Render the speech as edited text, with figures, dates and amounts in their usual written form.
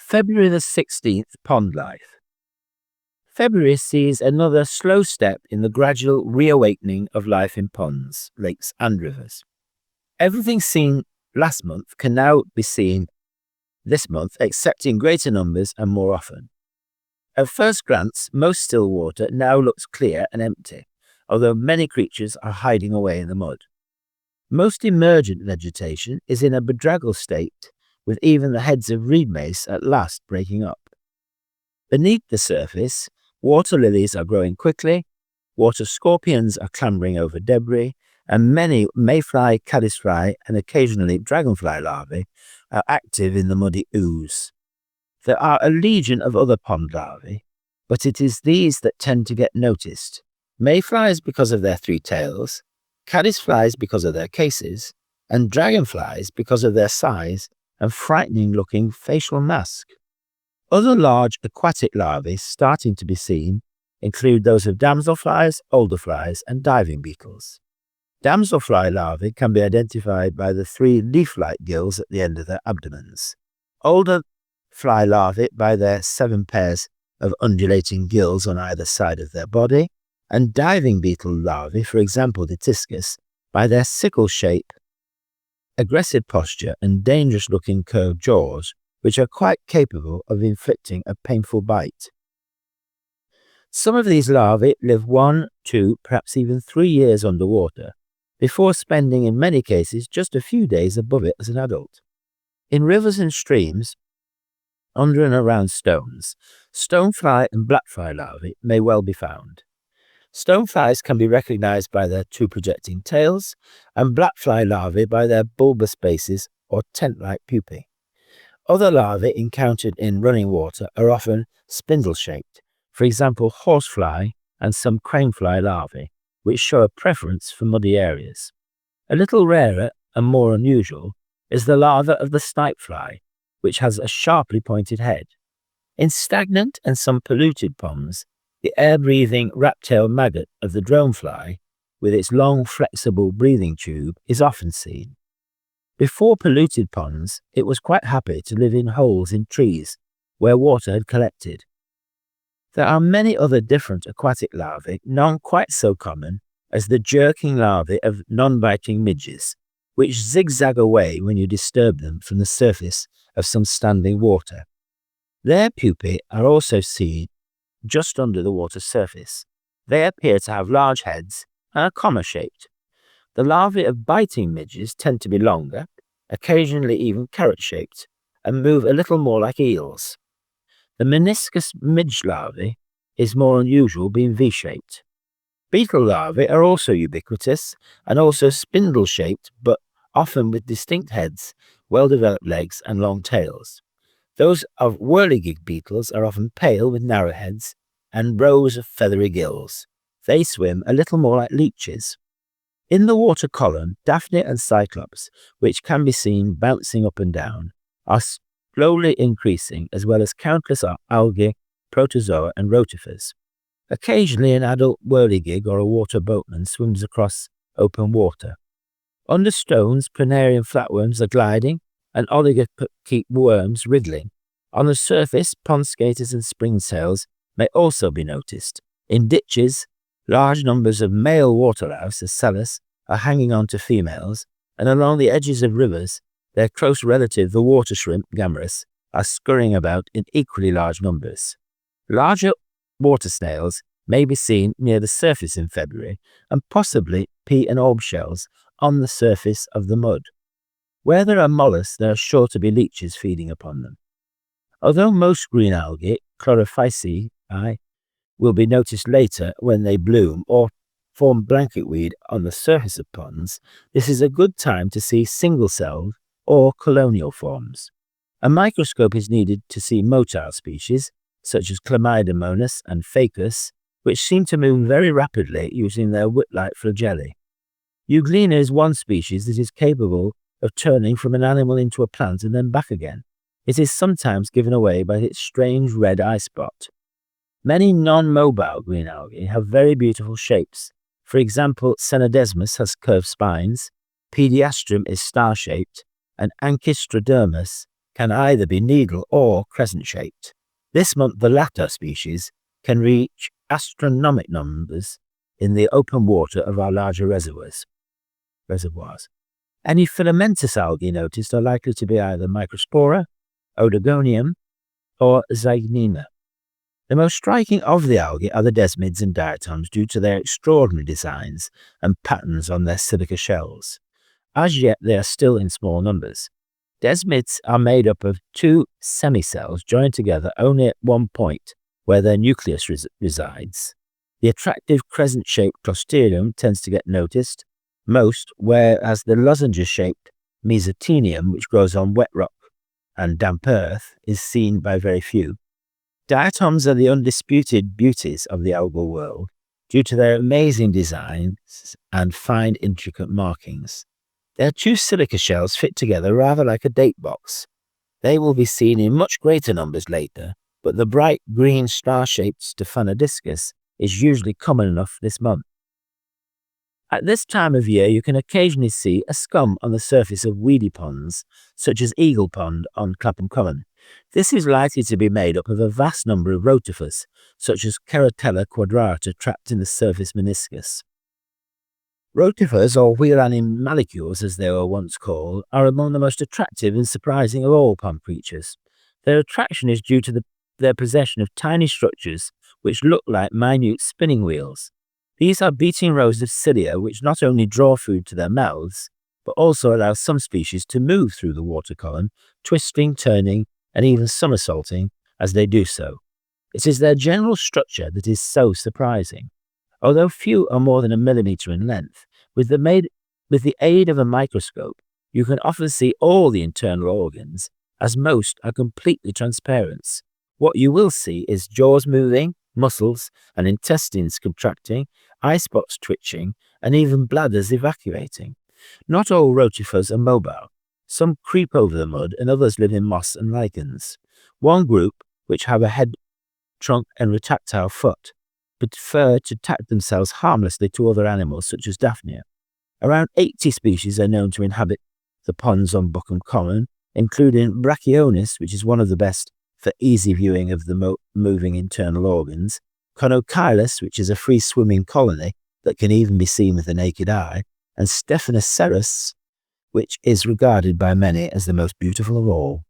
February the 16th, pond life. February sees another slow step in the gradual reawakening of life in ponds, lakes and rivers. Everything seen last month can now be seen this month, except in greater numbers and more often. At first glance, most still water now looks clear and empty, although many creatures are hiding away in the mud. Most emergent vegetation is in a bedraggled state, with even the heads of reed mace at last breaking up. Beneath the surface, water lilies are growing quickly, water scorpions are clambering over debris, and many mayfly, caddisfly, and occasionally dragonfly larvae are active in the muddy ooze. There are a legion of other pond larvae, but it is these that tend to get noticed. Mayflies because of their three tails, caddisflies because of their cases, and dragonflies because of their size and frightening-looking facial mask. Other large aquatic larvae starting to be seen include those of damselflies, alderflies, and diving beetles. Damselfly larvae can be identified by the three leaf-like gills at the end of their abdomens. Alderfly larvae by their 7 pairs of undulating gills on either side of their body, and diving beetle larvae, for example the discus, by their sickle shape, aggressive posture, and dangerous-looking curved jaws, which are quite capable of inflicting a painful bite. Some of these larvae live 1, 2, perhaps even 3 years underwater, before spending in many cases just a few days above it as an adult. In rivers and streams, under and around stones, stonefly and blackfly larvae may well be found. Stoneflies can be recognized by their 2 projecting tails, and blackfly larvae by their bulbous bases or tent-like pupae. Other larvae encountered in running water are often spindle-shaped, for example horsefly and some cranefly larvae, which show a preference for muddy areas. A little rarer and more unusual is the larva of the snipefly, which has a sharply pointed head. In stagnant and some polluted ponds, the air-breathing rat-tailed maggot of the dronefly, with its long flexible breathing tube, is often seen. Before polluted ponds, it was quite happy to live in holes in trees where water had collected. There are many other different aquatic larvae, none quite so common as the jerking larvae of non-biting midges, which zigzag away when you disturb them from the surface of some standing water. Their pupae are also seen just under the water surface. They appear to have large heads and are comma-shaped. The larvae of biting midges tend to be longer, occasionally even carrot-shaped, and move a little more like eels. The meniscus midge larvae is more unusual, being V-shaped. Beetle larvae are also ubiquitous and also spindle-shaped, but often with distinct heads, well-developed legs, and long tails. Those of whirligig beetles are often pale with narrow heads and rows of feathery gills. They swim a little more like leeches. In the water column, Daphne and Cyclops, which can be seen bouncing up and down, are slowly increasing, as well as countless algae, protozoa, and rotifers. Occasionally an adult whirligig or a water boatman swims across open water. Under stones, planarian flatworms are gliding, and oligochaete worms wriggling. On the surface, pond skaters and spring sails may also be noticed. In ditches, large numbers of male waterlouse, as Salus, are hanging on to females, and along the edges of rivers, their close relative, the water shrimp, Gammarus, are scurrying about in equally large numbers. Larger water snails may be seen near the surface in February, and possibly pea and orb shells on the surface of the mud. Where there are mollusks, there are sure to be leeches feeding upon them. Although most green algae, chlorophyceae, will be noticed later when they bloom or form blanket weed on the surface of ponds, this is a good time to see single-celled or colonial forms. A microscope is needed to see motile species, such as Chlamydomonas and Phacus, which seem to move very rapidly using their whip-like flagellae. Euglena is one species that is capable of turning from an animal into a plant and then back again. It is sometimes given away by its strange red eye spot. Many non-mobile green algae have very beautiful shapes. For example, Cenodesmus has curved spines, Pediastrum is star-shaped, and Anchistrodermus can either be needle or crescent-shaped. This month, the latter species can reach astronomical numbers in the open water of our larger reservoirs. Any filamentous algae noticed are likely to be either Microspora, Odogonium, or Zygnina. The most striking of the algae are the desmids and diatoms due to their extraordinary designs and patterns on their silica shells. As yet, they are still in small numbers. Desmids are made up of two semicells joined together only at one point where their nucleus resides. The attractive crescent-shaped clostridium tends to get noticed most, whereas the lozenge-shaped mesotinium, which grows on wet rock and damp earth, is seen by very few. Diatoms are the undisputed beauties of the algal world due to their amazing designs and fine intricate markings. Their two silica shells fit together rather like a date box. They will be seen in much greater numbers later, but the bright green star-shaped Stephanodiscus is usually common enough this month. At this time of year, you can occasionally see a scum on the surface of weedy ponds, such as Eagle Pond on Clapham Common. This is likely to be made up of a vast number of rotifers, such as Kerotella quadrata trapped in the surface meniscus. Rotifers, or wheel animalcules as they were once called, are among the most attractive and surprising of all pond creatures. Their attraction is due to their possession of tiny structures which look like minute spinning wheels. These are beating rows of cilia which not only draw food to their mouths, but also allow some species to move through the water column, twisting, turning, and even somersaulting as they do so. It is their general structure that is so surprising. Although few are more than a millimeter in length, with the aid of a microscope, you can often see all the internal organs, as most are completely transparent. What you will see is jaws moving, muscles and intestines contracting, eye spots twitching, and even bladders evacuating. Not all rotifers are mobile. Some creep over the mud and others live in moss and lichens. One group, which have a head, trunk and retractile foot, prefer to tack themselves harmlessly to other animals such as Daphnia. Around 80 species are known to inhabit the ponds on Buckham Common, including Brachionis, which is one of the best for easy viewing of the moving internal organs, Conocylus, which is a free-swimming colony that can even be seen with the naked eye, and Stephanoceros, which is regarded by many as the most beautiful of all.